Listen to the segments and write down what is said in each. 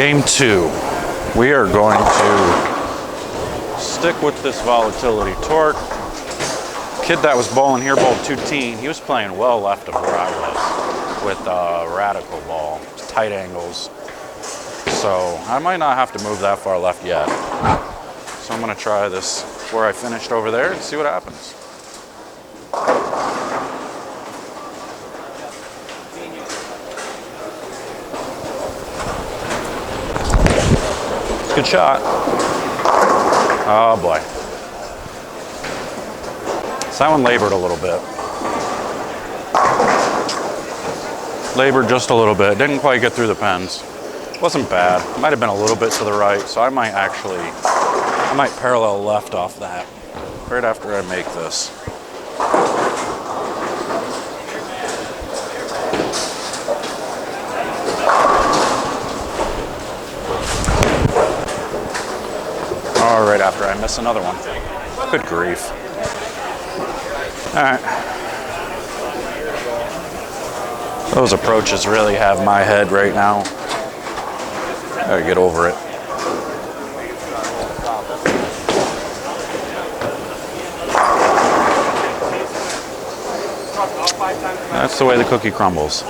Game 2. We are going to stick with this volatility torque. Kid that was bowling here bowled 2-teen. He was playing well left of where I was with a radical ball, tight angles. So I might not have to move that far left yet. So I'm gonna try this where I finished over there and see what happens. Good shot. Oh boy. So that one labored a little bit. Labored just a little bit. Didn't quite get through the pins. Wasn't bad. Might have been a little bit to the right, so I might parallel left off that right after I make this. Oh, right after I miss another one. Good grief. All right. Those approaches really have my head right now. I gotta get over it. That's the way the cookie crumbles.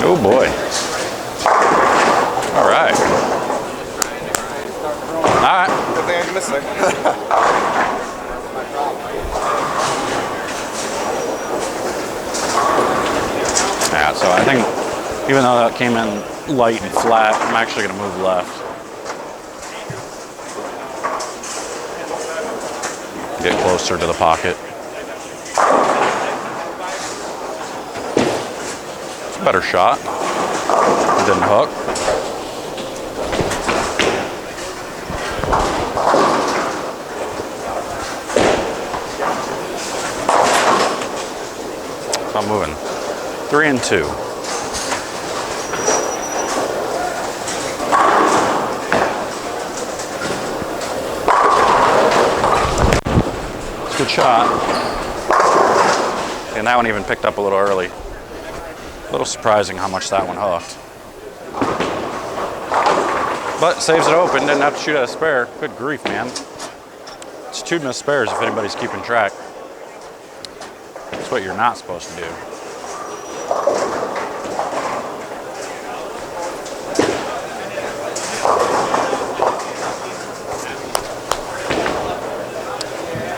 Oh boy. All right. All right. Good thing I missed it. Yeah, so I think even though that came in light and flat, I'm actually gonna move left. Get closer to the pocket. It's a better shot. It didn't hook. So I'm moving 3 and 2. It's a good shot. And that one even picked up a little early. A little surprising how much that one hooked. But saves it open, didn't have to shoot at a spare. Good grief, man. It's 2 missed spares if anybody's keeping track. That's what you're not supposed to do.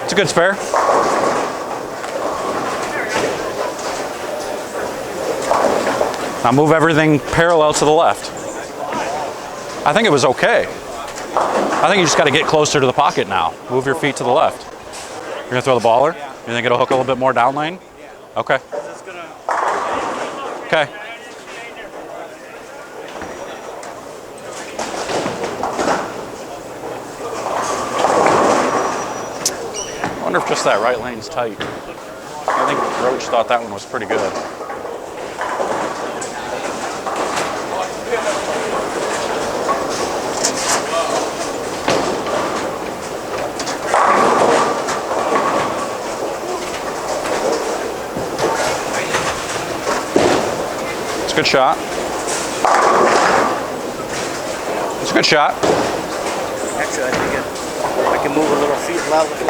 It's a good spare. Now move everything parallel to the left. I think it was okay. I think you just got to get closer to the pocket now. Move your feet to the left. You're gonna throw the baller? You think it'll hook a little bit more down lane? Okay. Okay. I wonder if just that right lane's tight. I think Roach thought that one was pretty good. Good shot. It's a good shot. Actually, I think I can move a little feet loudly.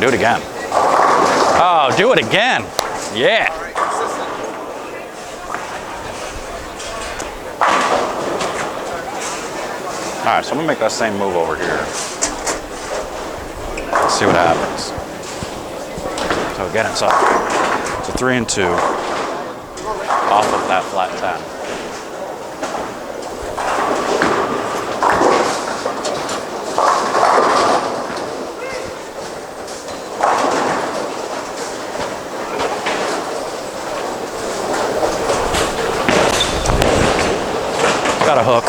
do it again. Oh, do it again. Yeah. All right, so I'm gonna make that same move over here. Let's see what happens. So again, it's a 3 and 2 off of that flat 10. Got a hook.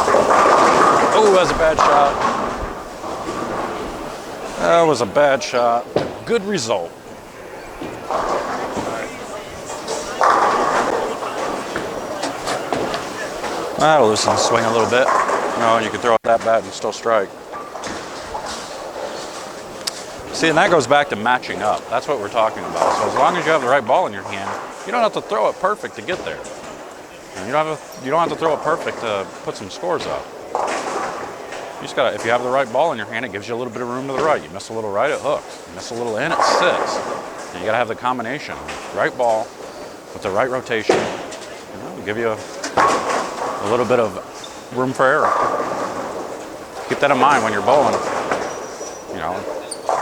Oh, that was a bad shot. That was a bad shot. Good result. That'll loosen the swing a little bit. You know, and you can throw it that bad and still strike. See, and that goes back to matching up. That's what we're talking about. So as long as you have the right ball in your hand, you don't have to throw it perfect to get there. And you don't have to throw it perfect to put some scores up. You just gotta, if you have the right ball in your hand, it gives you a little bit of room to the right. You miss a little right, it hooks. You miss a little in, it sits. And you gotta have the combination. Right ball with the right rotation. You know, give you a little bit of room for error. Keep that in mind when you're bowling. You know,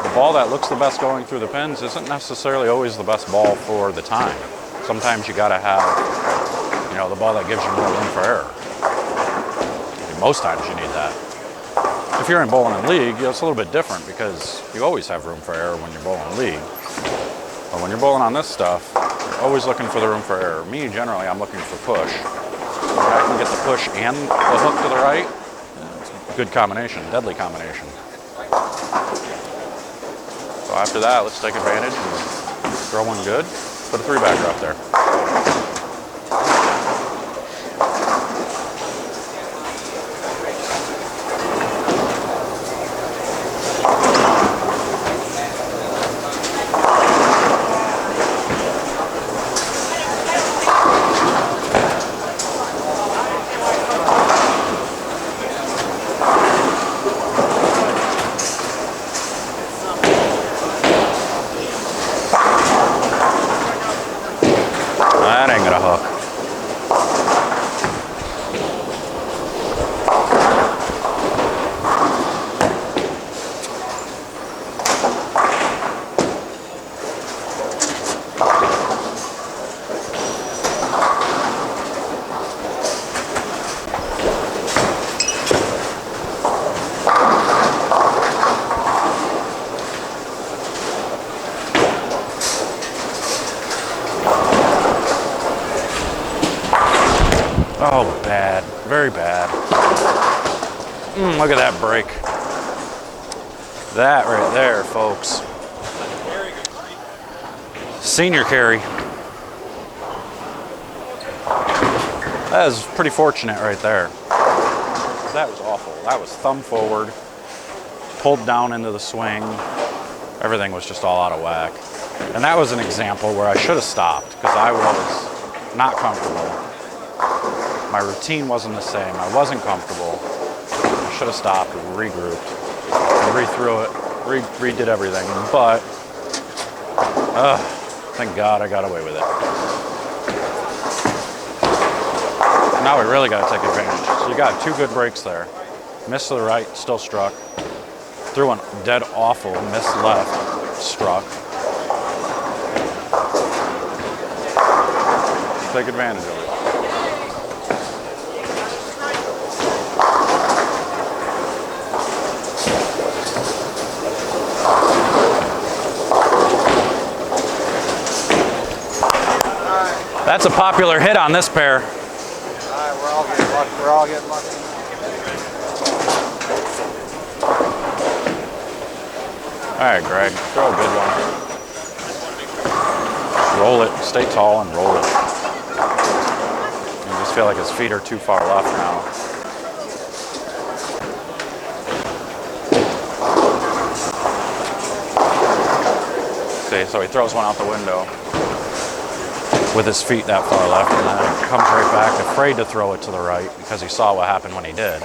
the ball that looks the best going through the pins isn't necessarily always the best ball for the time. Sometimes you gotta have, you know, the ball that gives you more room for error. And most times you need that. If you're in bowling in league, it's a little bit different because you always have room for error when you're bowling in league. But when you're bowling on this stuff, you're always looking for the room for error. Me, generally, I'm looking for push. When I can get the push and the hook to the right, it's a good combination, deadly combination. So after that, let's take advantage and throw one good. Put a 3-bagger up there. That ain't gonna hook. Oh, bad. Very bad. Look at that break. That right there, folks. Senior carry. That is pretty fortunate right there. That was awful. That was thumb forward, pulled down into the swing. Everything was just all out of whack. And that was an example where I should have stopped because I was not comfortable. My routine wasn't the same. I wasn't comfortable. I should have stopped and regrouped and re-threw it, redid everything. But, thank God I got away with it. Now we really got to take advantage. So you got 2 good breaks there. Missed to the right, still struck. Threw one dead awful, missed left, struck. Take advantage of it. That's a popular hit on this pair. All right, we're all getting lucky. We're all getting lucky. All right, Greg, throw a good one. Roll it, stay tall and roll it. I just feel like his feet are too far left now. See, so he throws one out the window with his feet that far left, and then comes right back, afraid to throw it to the right because he saw what happened when he did.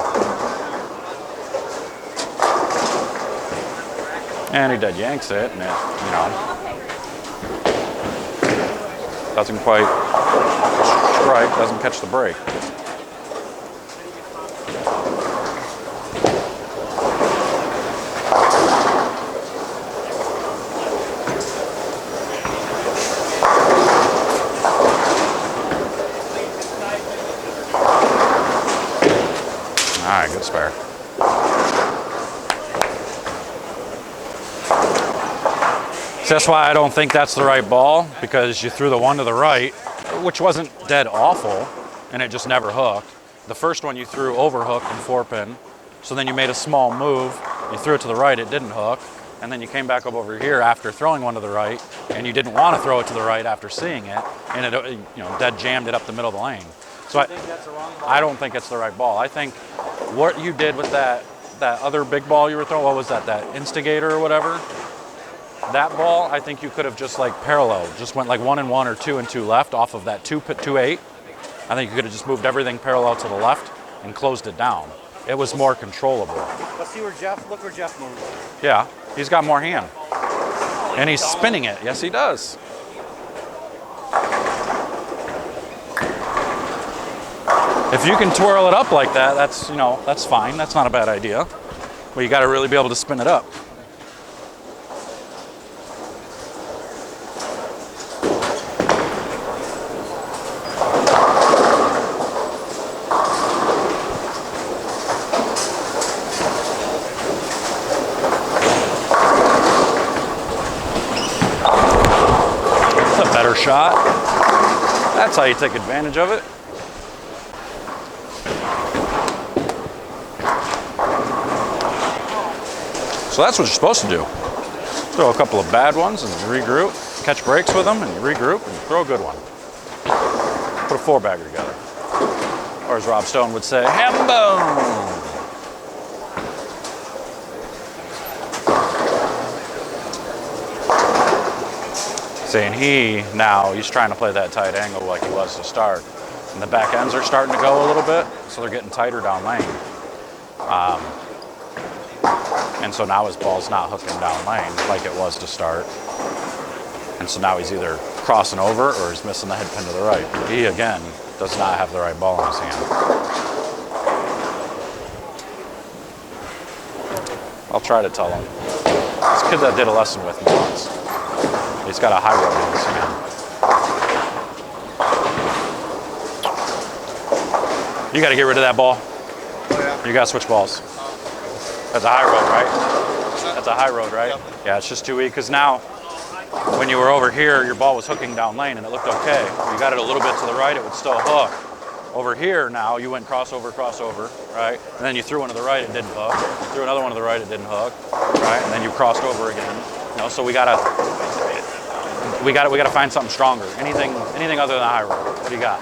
And he dead yanks it, and it, you know, doesn't quite strike, doesn't catch the break. All right, good spare. So that's why I don't think that's the right ball, because you threw the one to the right, which wasn't dead awful, and it just never hooked. The first one you threw overhooked and 4-pin, so then you made a small move, you threw it to the right, it didn't hook, and then you came back up over here after throwing one to the right, and you didn't want to throw it to the right after seeing it, and it, you know, dead jammed it up the middle of the lane. So I don't think it's the right ball. I think what you did with that other big ball you were throwing, what was that instigator or whatever? That ball, I think you could have just like parallel, just went like 1 and 1 or 2 and 2 left off of that 2-8. I think you could have just moved everything parallel to the left and closed it down. It was more controllable. Let's see where look where Jeff moves. Yeah, he's got more hand. And he's spinning it. Yes, he does. If you can twirl it up like that, that's, you know, that's fine. That's not a bad idea. But you got to really be able to spin it up. Better shot. That's how you take advantage of it. So that's what you're supposed to do. Throw a couple of bad ones and regroup, catch breaks with them and you regroup and throw a good one. Put a 4-bagger together. Or as Rob Stone would say, ham boom. See, and he's trying to play that tight angle like he was to start. And the back ends are starting to go a little bit, so they're getting tighter down lane. And so now his ball's not hooking down lane like it was to start. And so now he's either crossing over or he's missing the head pin to the right. He, again, does not have the right ball in his hand. I'll try to tell him. This kid that did a lesson with me once. He's got a high road in his hand. You got to get rid of that ball. Oh, yeah. You got to switch balls. That's a high road, right? That's a high road, right? Yep. Yeah, it's just too weak. Because now, when you were over here, your ball was hooking down lane and it looked okay. When you got it a little bit to the right, it would still hook. Over here now, you went crossover, right? And then you threw one to the right, it didn't hook. You threw another one to the right, it didn't hook, right? And then you crossed over again. You know, so we gotta find something stronger. Anything other than the high road. What do you got?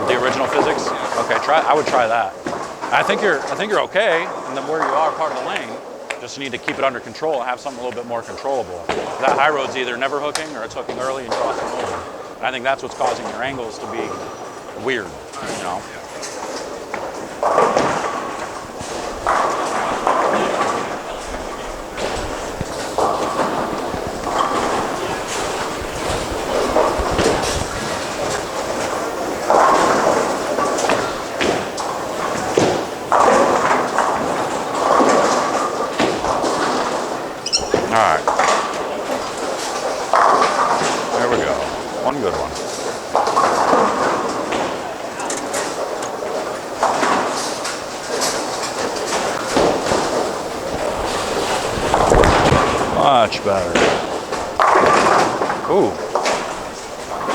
The original physics? Okay, I would try that. I think you're okay, and then where you are part of the lane, just need to keep it under control and have something a little bit more controllable. That high road's either never hooking or it's hooking early and crossing over. And I think that's what's causing your angles to be weird, you know? All right. There we go. One good one. Much better. Ooh.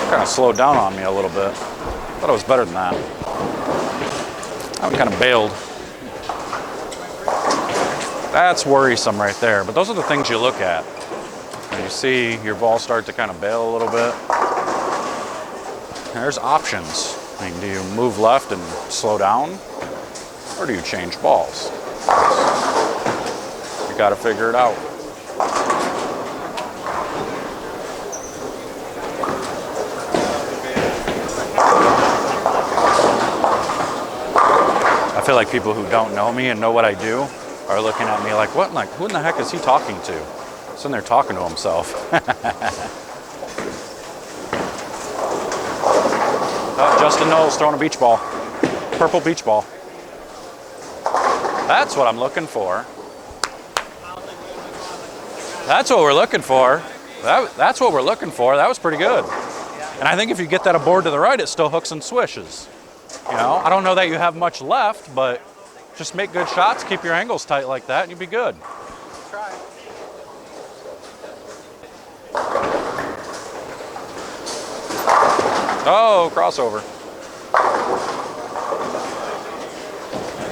Kind of slowed down on me a little bit. Thought it was better than that. I kind of bailed. That's worrisome right there, but those are the things you look at. When you see your ball start to kind of bail a little bit. There's options. I mean, do you move left and slow down? Or do you change balls? You got to figure it out. I feel like people who don't know me and know what I do are looking at me like, what? Like, who in the heck is he talking to? Sitting there talking to himself. Oh, Justin Knowles throwing a beach ball. Purple beach ball. That's what I'm looking for. That's what we're looking for. That's what we're looking for. That was pretty good. And I think if you get that aboard to the right, it still hooks and swishes. You know, I don't know that you have much left, but just make good shots, keep your angles tight like that, and you'll be good. Try. Oh, crossover.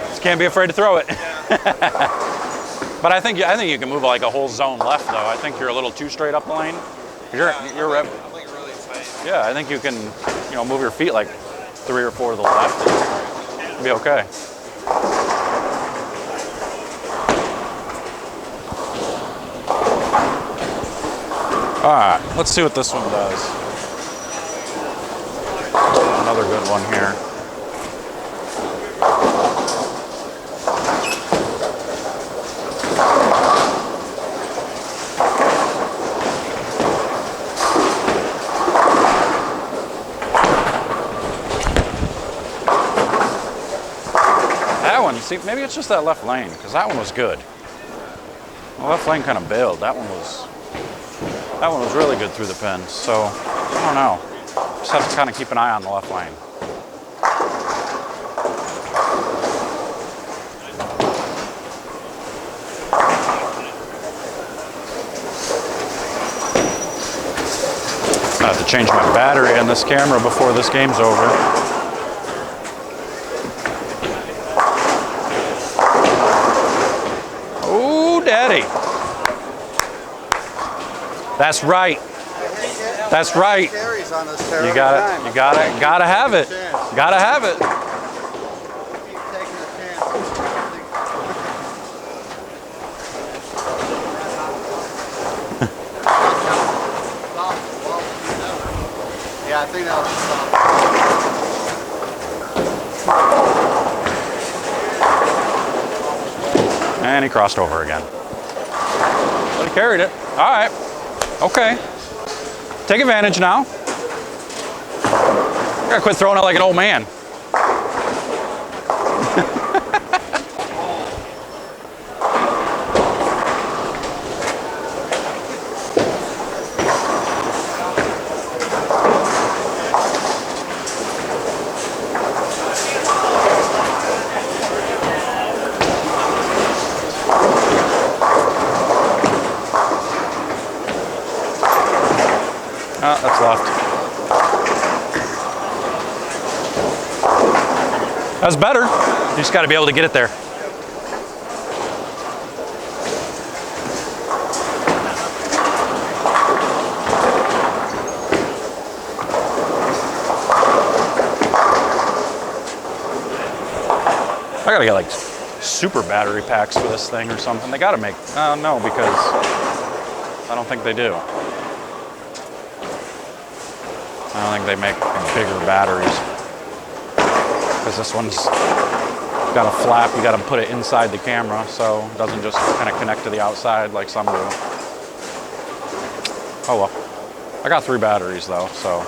Just can't be afraid to throw it. But I think you can move like a whole zone left though. I think you're a little too straight up the lane. You're I'm like really tight. yeah, I think you can, you know, move your feet like 3 or 4 to the left and be okay. All right, let's see what this one does. Another good one here. That one, see, maybe it's just that left lane, because that one was good. The left lane kind of bailed. That one was really good through the pins. So, I don't know. Just have to kind of keep an eye on the left lane. I have to change my battery on this camera before this game's over. Oh, daddy. That's right. That's right. You gotta have it. Gotta have it. Yeah, I think that was And he crossed over again. But he carried it. All right. Okay. Take advantage now. You gotta quit throwing it like an old man. Oh, that's left. That's better. You just got to be able to get it there. I got to get like super battery packs for this thing or something. They got to make, no, because I don't think they do. I don't think they make bigger batteries. Because this one's got a flap, you got to put it inside the camera so it doesn't just kind of connect to the outside like some do. Oh well. I got 3 batteries though, so.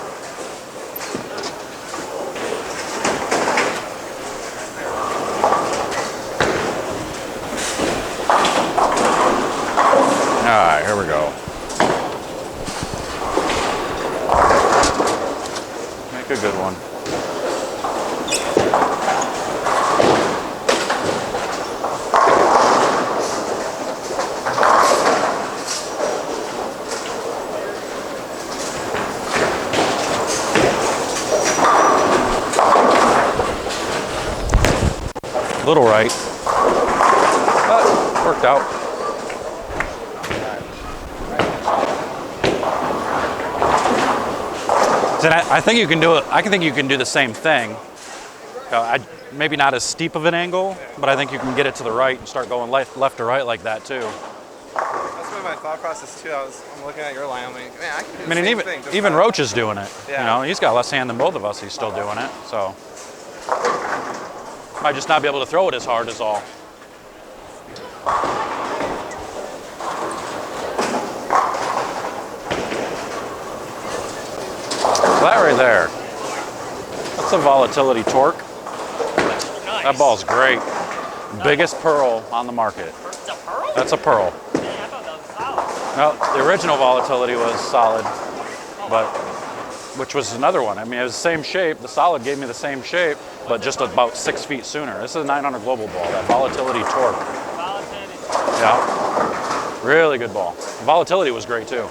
All right, here we go. Make a good one. Little right, but worked out. So I think you can do it. I think you can do the same thing. Maybe not as steep of an angle, but I think you can get it to the right and start going left to right like that too. That's been my thought process too. I'm looking at your line. I'm like, man, I can do the same thing. Even Roach is doing it. Yeah. You know, he's got less hand than both of us. He's still doing it. So might just not be able to throw it as hard as all. That right there, that's a volatility torque. Nice. That ball's great. Biggest pearl on the market. It's a pearl? That's a pearl. Man, I thought that was solid. No, the original volatility was solid, but which was another one. I mean, it was the same shape. The solid gave me the same shape, but just about 6 feet sooner. This is a 900 global ball, that volatility torque. Volatility. Yeah, really good ball. Volatility was great too.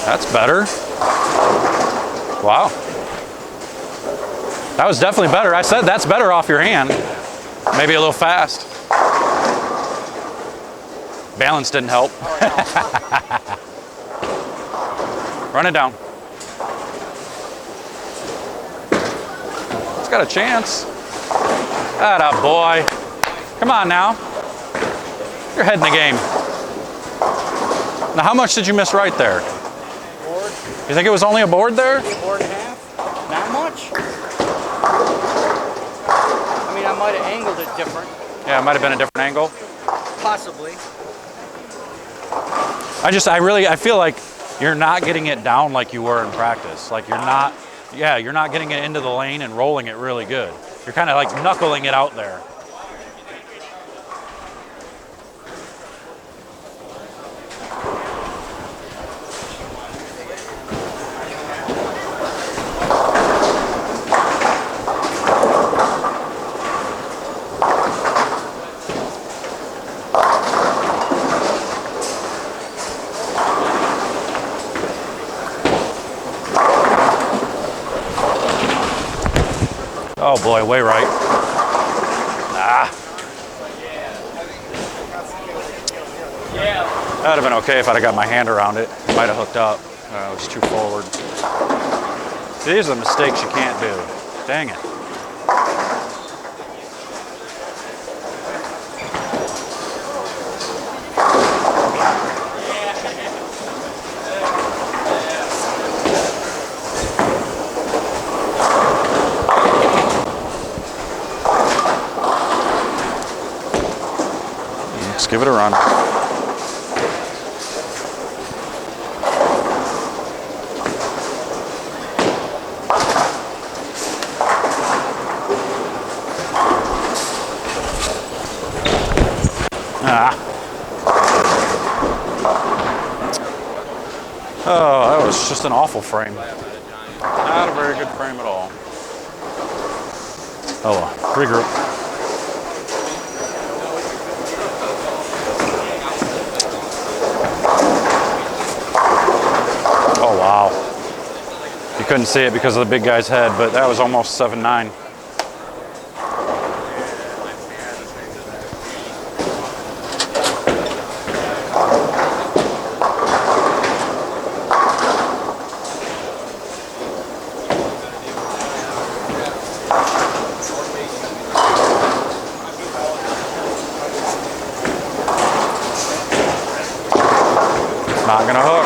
That's better. Wow. That was definitely better. I said that's better off your hand. Maybe a little fast. Balance didn't help. Run it down. It's got a chance. Atta boy. Come on now. You're head in the game. Now, how much did you miss right there? Board. You think it was only a board there? Board and a half. Not much. I mean, I might have angled it different. Yeah, it might have been a different angle. Possibly. I feel like you're not getting it down like you were in practice. Like you're not getting it into the lane and rolling it really good. You're kind of like knuckling it out there. Oh boy, way right. Ah. That would have been okay if I'd have got my hand around it. Might have hooked up. It was too forward. See, these are the mistakes you can't do. Dang it. Let's give it a run. Oh, that was just an awful frame. Not a very good frame at all. Oh well, regroup. Oh wow. You couldn't see it because of the big guy's head, but that was almost 7-9. Not gonna hook.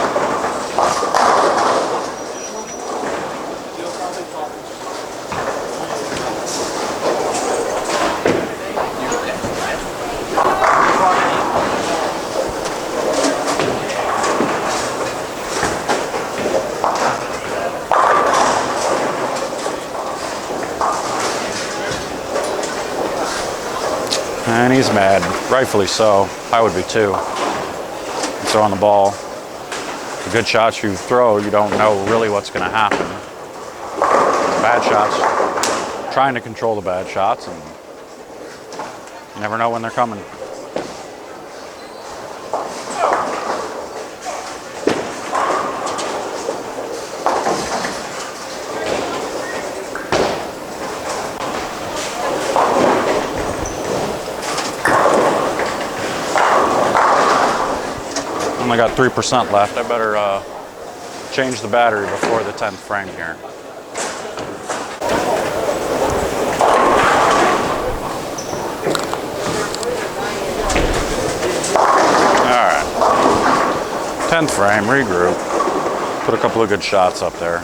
And he's mad, rightfully so. I would be too. He's throwing the ball. The good shots you throw, you don't know really what's going to happen. Bad shots, trying to control the bad shots, and you never know when they're coming. Only got 3% left. I better change the battery before the 10th frame here. All right, 10th frame, regroup. Put a couple of good shots up there.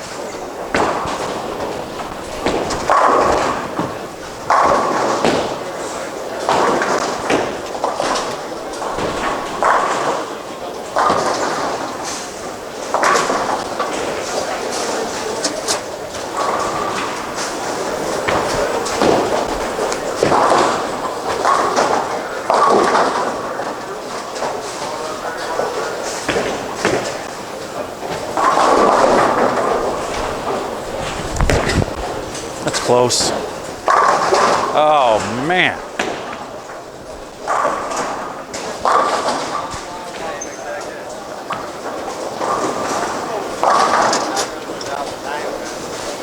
That's close. Oh, man.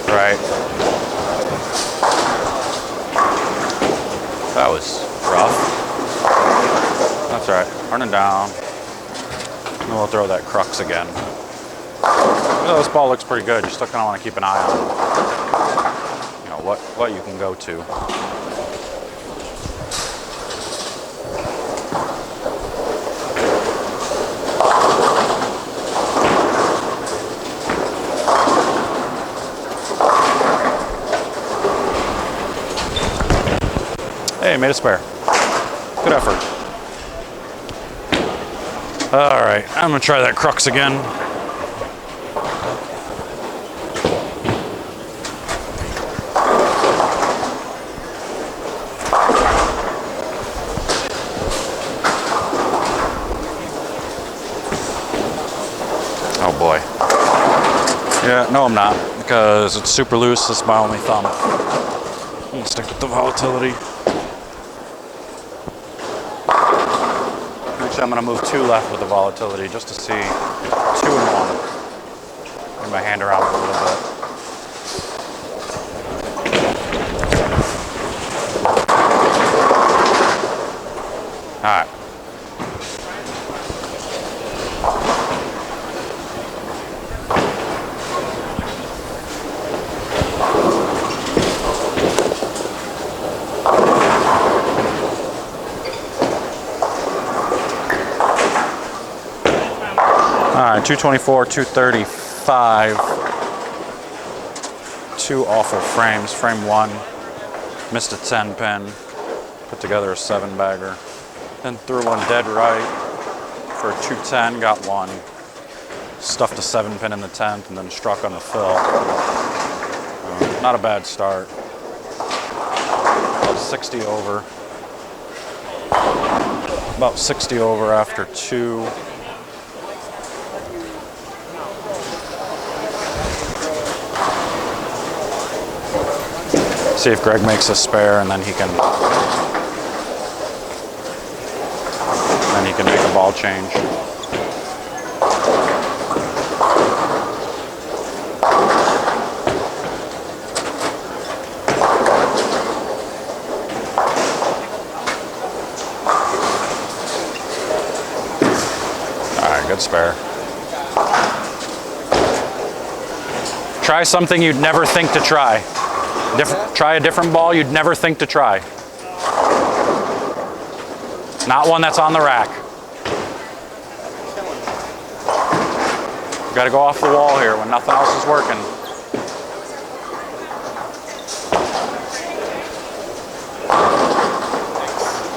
Right. That was rough. That's all right. Running down. And we'll throw that crux again. Oh, this ball looks pretty good. You still kind of want to keep an eye on it. You know, what you can go to. Hey, made a spare. Good effort. All right, I'm gonna try that crux again. Oh boy. Yeah, no I'm not, because it's super loose. This is my only thumb. I'm gonna stick with the volatility. Actually, I'm going to move 2 left with the volatility just to see 2 and 1. Move my hand around a little bit. All right. All right, 224, 235. 2 awful frames. Frame 1, missed a 10 pin, put together a 7-bagger. Then threw one dead right for a 210, got 1. Stuffed a 7 pin in the 10th and then struck on the fill. Not a bad start. About 60 over. About 60 over after 2. See if Greg makes a spare, and then he can make a ball change. All right, good spare. Try something you'd never think to try. Try a different ball you'd never think to try. Not one that's on the rack. Got to go off the wall here when nothing else is working.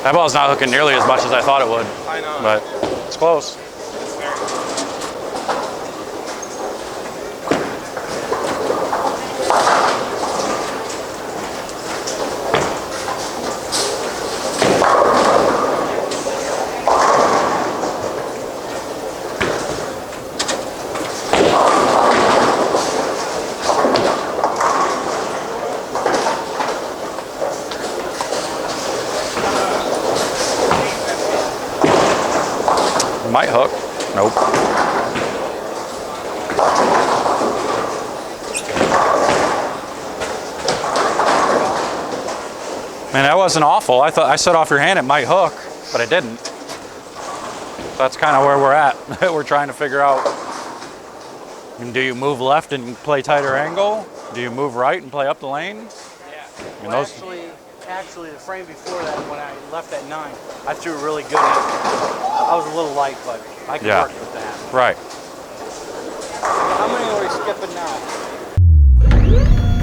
That ball's not hooking nearly as much as I thought it would. I know. But it's close. Might hook. Nope. Man, that wasn't awful. I thought I set off your hand, it might hook, but it didn't. That's kind of where we're at. We're trying to figure out, do you move left and play tighter angle? Do you move right and play up the lane? Yeah. I mean, Well, those... actually, the frame before that, when I left at 9, I threw really good at it. I was a little light, but I could work with that. Right. How many are we skipping now?